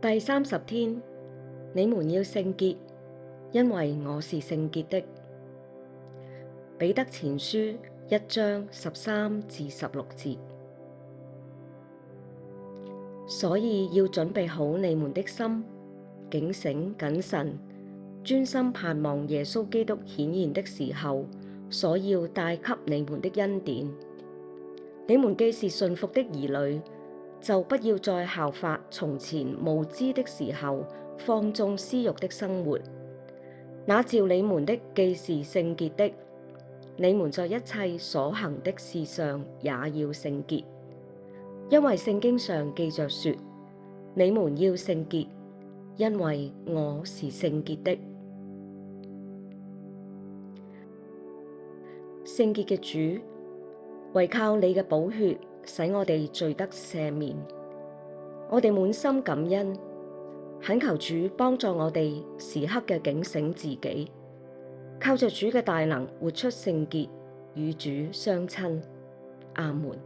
第30天，你們要聖潔，因為我是聖潔的。彼得前書1章13至16節。所以要準備好你們的心，警醒謹慎，專心盼望耶穌基督顯現的時候，所要帶給你們的恩典。你們既是信服的兒女，就不要再效法從前無知的時候放縱私慾的生活。那召你們的既是聖潔的，你們在一切所行的事上也要聖潔。因為聖經上記着說：你們要聖潔，因為我是聖潔的。聖潔嘅主，唯靠你嘅寶血，使我哋罪得赦免。我哋滿心感恩，懇求主幫助我哋時刻嘅警醒自己，靠着主嘅大能活出聖潔，與主相親。阿門。